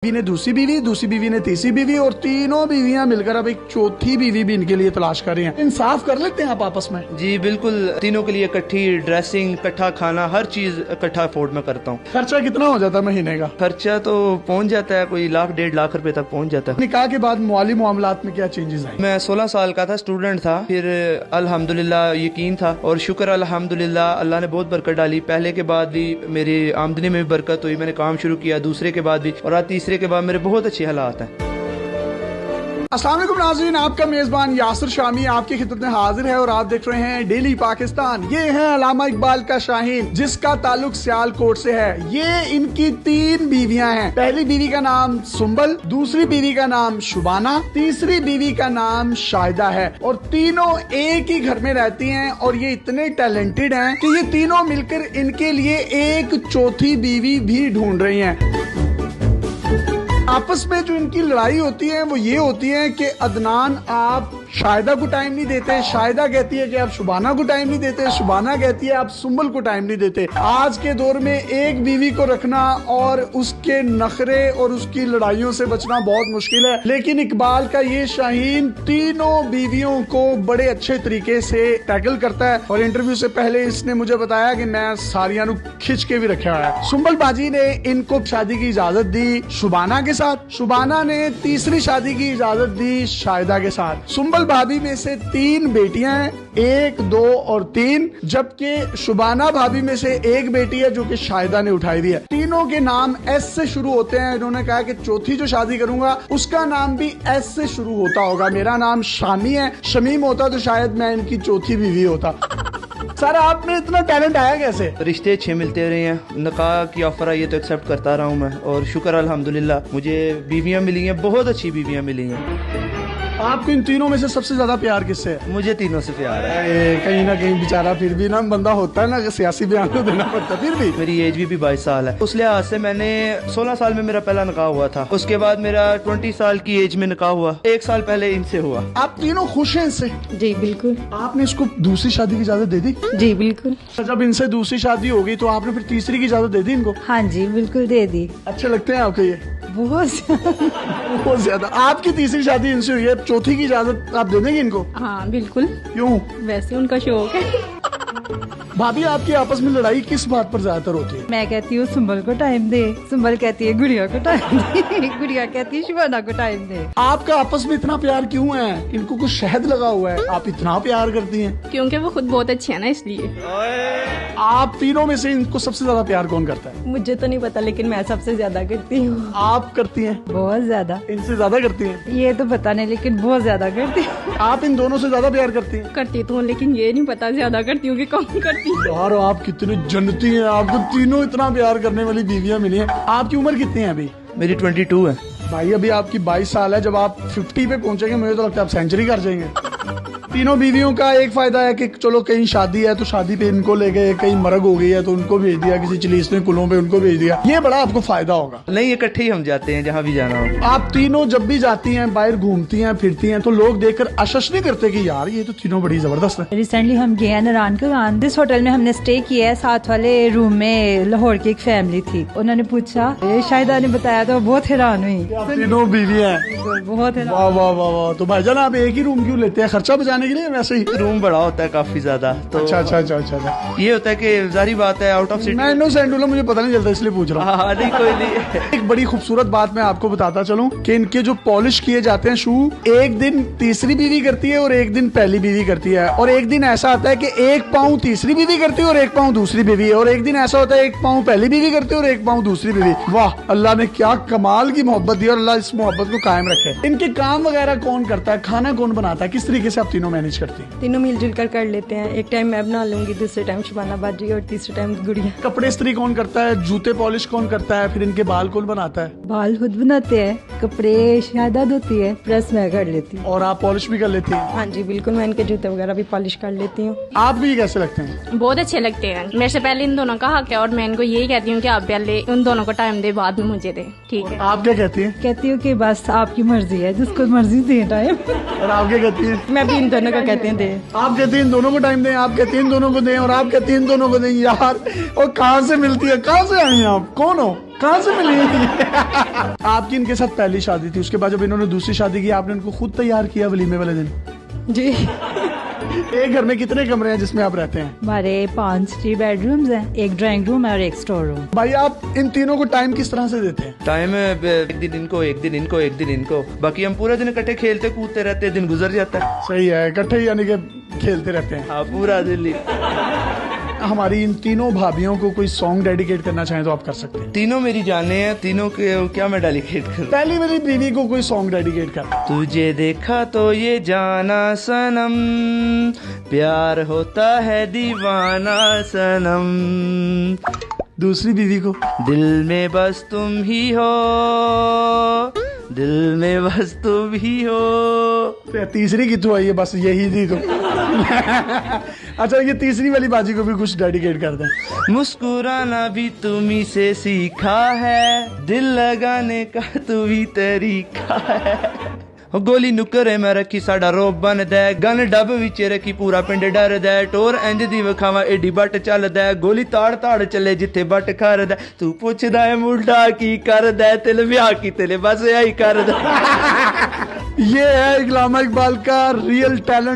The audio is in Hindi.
बीवी ने दूसरी बीवी ने तीसरी बीवी और तीनों बीवियां मिलकर अब एक चौथी बीवी भी इनके लिए तलाश कर रही हैं। इंसाफ कर लेते हैं आप आपस में? जी बिल्कुल, तीनों के लिए इकट्ठी ड्रेसिंग, इकट्ठा खाना, हर चीज इकट्ठा अफोर्ड में करता हूँ। खर्चा कितना हो जाता है महीने का? खर्चा तो पहुँच जाता है कोई 1,00,000-1,50,000 रुपए तक पहुँच जाता है। निकाह के बाद माली मामलात में क्या चेंजेस आए? मैं 16 साल का था, स्टूडेंट था, फिर अल्हम्दुलिल्लाह यकीन था और शुक्र अल्हम्दुलिल्लाह अल्लाह ने बहुत बरकत डाली। पहले के बाद भी मेरी आमदनी में भी बरकत हुई, मैंने काम शुरू किया, दूसरे के बाद भी, और आज तीसरे के बाद मेरे बहुत अच्छे हालात हैं। अस्सलाम वालेकुम नाज़रीन, आपका मेजबान यासिर शामी आपकी खिदमत में हाजिर है और आप देख रहे हैं डेली पाकिस्तान। ये है अल्लामा इकबाल का शाहीन, जिसका ताल्लुक सियालकोट से है। ये इनकी 3 बीवियां हैं। पहली बीवी का नाम सुंबल, दूसरी बीवी का नाम शुबाना, तीसरी बीवी का नाम शाहिदा है और तीनों एक ही घर में रहती हैं। और ये इतने टैलेंटेड हैं कि ये तीनों मिलकर इनके लिए एक चौथी बीवी भी ढूंढ रही हैं। आपस में जो इनकी लड़ाई होती है वो ये होती है कि अदनान आप शाहिदा को टाइम नहीं देते, शाहिदा कहती है कि आप शुबाना को टाइम नहीं देते, शुबाना कहती है आप सुंबल को टाइम नहीं देते। आज के दौर में एक बीवी को रखना और उसके नखरे और उसकी लड़ाइयों से बचना बहुत मुश्किल है, लेकिन इकबाल का ये शाहीन तीनों बीवियों को बड़े अच्छे तरीके से टैकल करता है। और इंटरव्यू से पहले इसने मुझे बताया कि मैं सारियां खिंच के भी रखा है। सुंबल बाजी ने इनको शादी की इजाजत दी शुबाना के साथ, शुबाना ने तीसरी शादी की इजाजत दी शाहिदा के साथ। सुंबल भाभी में से 3 बेटियां हैं, 1, 2 और 3, जबकि शुबाना भाभी में से 1 बेटी है जो कि शाहिदा ने उठाई हुई है। तीनों के नाम एस से शुरू होते हैं। इन्होंने कहा कि चौथी जो शादी करूंगा उसका नाम भी एस से शुरू होता होगा। मेरा नाम शामी है, शमीम होता तो शायद मैं इनकी चौथी बीवी होता। सर आप में इतना टैलेंट आया कैसे? रिश्ते अच्छे मिलते रहे हैं, निकाह की ऑफर आई है तो एक्सेप्ट करता रहा हूँ मैं, और शुक्र अल्हम्दुलिल्लाह मुझे बीवियाँ मिली हैं, बहुत अच्छी बीवियाँ मिली हैं। आपको इन तीनों में से सबसे ज्यादा प्यार किससे है? मुझे तीनों से प्यार है। कहीं ना कहीं बेचारा फिर भी ना बंदा होता है ना कि सियासी बयान तो देना पड़ता है। फिर भी मेरी एज भी 22 साल है, उस लिहाज से मैंने 16 साल में मेरा पहला निकाह हुआ था। उसके बाद मेरा 20 साल की एज में निकाह हुआ, 1 साल पहले इनसे हुआ। आप तीनों खुश हैं इससे? जी बिल्कुल। आपने इसको दूसरी शादी की इजाजत दे दी? जी बिल्कुल। जब इनसे दूसरी शादी हो गई तो आपने फिर तीसरी की इजाजत दे दी इनको? हाँ जी बिल्कुल दे दी। अच्छे लगते हैं आपको ये? बहुत ज्यादा। आपकी तीसरी शादी इनसे हुई है, चौथी की इजाजत आप दे देंगे इनको? हाँ बिल्कुल। क्यों? वैसे उनका शौक है। भाभी आपकी आपस में लड़ाई किस बात पर ज्यादातर होती है? मैं कहती हूँ सुंबल को टाइम दे, सुंबल कहती है गुड़िया को टाइम दे, गुड़िया कहती है शुबाना को टाइम दे। आपका आपस में इतना प्यार क्यों है? इनको कुछ शहद लगा हुआ है, आप इतना प्यार करती हैं? क्योंकि वो खुद बहुत अच्छी है ना, इसलिए। आप तीनों में से इनको सबसे ज्यादा प्यार कौन करता है? मुझे तो नहीं पता, लेकिन मैं सबसे ज्यादा करती हूँ। आप करती हैं? बहुत ज्यादा। इनसे ज्यादा करती हैं? ये तो पता नहीं, लेकिन बहुत ज्यादा करती हूँ। आप इन दोनों से ज्यादा प्यार करती हैं? करती तो हूँ, लेकिन ये नहीं पता ज्यादा करती हूँ कि कम करती हूँ। यार आप कितनी जन्नती हैं, आपको तीनों इतना प्यार करने वाली बीवियां मिली हैं। आपकी उम्र कितनी है अभी? मेरी 22 है। भाई अभी आपकी 22 साल है, जब आप 50 पे पहुंचेंगे मुझे तो लगता है आप सेंचुरी कर जाएंगे। तीनों बीवियों का एक फायदा है कि चलो कहीं शादी है तो शादी पे इनको ले गए, कहीं मरग हो गई है तो उनको भेज दिया, किसी चिलीसने कुलों पे उनको भेज दिया। ये बड़ा आपको फायदा होगा। नहीं, इकट्ठे ही हम जाते हैं जहाँ भी जाना हो। आप तीनों जब भी जाती हैं, बाहर घूमती हैं, फिरती हैं, तो लोग देखकर अशश नहीं करते कि यार ये तो तीनों बड़ी जबरदस्त है? रिसेंटली हम गए हैं नारायण के जिस होटल में हमने स्टे किया है, साथ वाले रूम में लाहौर की एक फैमिली थी। उन्होंने पूछा, शाहिदा ने बताया तो बहुत हैरान हुई। आप तीनों बीवी हैं? बहुत हैरान। वाह वाह वाह वाह। तो भाईजान आप एक ही रूम क्यों लेते हैं? खर्चा बचाने के लिए? वैसे ही रूम बड़ा होता है काफी ज्यादा, तो अच्छा। ये होता है कि जारी बात है आउट ऑफ सिटी। मैं इनोसेंट हूं, मुझे पता नहीं चलता इसलिए पूछ रहा हूँ। हाँ नहीं कोई नहीं। एक बड़ी खूबसूरत बात मैं आपको बताता चलूं कि इनके जो पॉलिश किए जाते हैं शू, एक दिन तीसरी बीवी करती है और एक दिन पहली बीवी करती है। और एक दिन ऐसा आता है कि 1 पाँव तीसरी बीवी करती है और 1 पाँव दूसरी बीवी है। और एक दिन ऐसा होता है 1 पाँव पहली बीवी करती है और 1 पाँव दूसरी बीवी। वाह, अल्लाह ने क्या कमाल की मोहब्बत दी और अल्लाह इस मोहब्बत को कायम रखे। इनके काम वगैरह कौन करता है? खाना कौन बनाता है? किस तरीके से आप तीनों मैनेज करती हैं? तीनों मिलजुल कर लेते हैं। एक टाइम मैं बना लूंगी, दूसरे टाइम शुबाना बाजी और तीसरे टाइम गुड़िया। कपड़े इस्त्री कौन करता है? जूते पॉलिश कौन करता है? फिर इनके बाल कौन बनाता है? बाल खुद बनाते हैं, कपड़े शाहिदा धोती है, प्रेस मैं कर लेती हूँ। और आप पॉलिश भी कर लेती हैं? हाँ जी बिल्कुल, मैं इनके जूते वगैरह भी पॉलिश कर लेती हूँ। आप भी कैसे लगते हैं? बहुत अच्छे लगते हैं। मेरे से पहले इन दोनों का हक है और मैं इनको यही कहती हूँ कि आप पहले उन दोनों को टाइम दे, बाद में मुझे दे। ठीक है। आप क्या कहती हैं? कहती हूँ कि बस आपकी मर्जी है, जिसको मर्जी दे टाइम। और आप क्या कहती हैं? मैं भी इन दोनों को कहते हैं दे। आप कहती हैं इन दोनों को टाइम दें, आप कहती हैं इन दोनों को दें, और आप कहती हैं इन दोनों को दें। यार और कहाँ से मिलती है? कहाँ से आई हैं आप? कौन हो? कहाँ से मिली? आपकी इनके साथ पहली शादी थी, उसके बाद जब इन्होंने दूसरी शादी की आपने इनको खुद तैयार किया वलीमे वाले दिन? जी। एक घर में कितने कमरे हैं जिसमें आप रहते हैं? हमारे 3 बेडरूम्स हैं, एक ड्राइंग रूम है और एक स्टोर रूम। भाई आप इन तीनों को टाइम किस तरह से देते हैं? टाइम एक दिन इनको, एक दिन इनको, एक दिन इनको, बाकी हम पूरा दिन इकट्ठे खेलते कूदते रहते हैं, दिन गुजर जाता है। सही है, इकट्ठे ही यानी कि खेलते रहते हैं। हाँ, पूरा दिन ही। हमारी इन तीनों भाभियों को कोई सॉन्ग डेडिकेट करना चाहें तो आप कर सकते हैं। तीनों मेरी जाने हैं, तीनों के क्या मैं डेडिकेट करूं? पहली मेरी बीवी को कोई सॉन्ग डेडिकेट कर। तुझे देखा तो ये जाना सनम, प्यार होता है दीवाना सनम, दूसरी बीवी को दिल में बस तुम ही हो, दिल में बस तुम ही हो। तीसरी कितु आई है? बस यही थी तो। अच्छा, ये तीसरी वाली बाजी को भी कुछ डेडिकेट कर दें। मुस्कुराना भी तुम्ही से सीखा है, दिल लगाने का तू भी तरीका है। गोली नुकरे मैं रखी साडा रोब बन दे, गन डब विच रखी पूरा पिंड डर दे, टोर इंज दी विखावा एडी बट चल दे, गोली ताड़ ताड़ चले जिथे बट कर दे, तू पुछदा है मुंडा की कर दे, तिल ब्याह की तिल बस यही कर दे। ये है इकलामा इकबाल का रियल टैलेंट।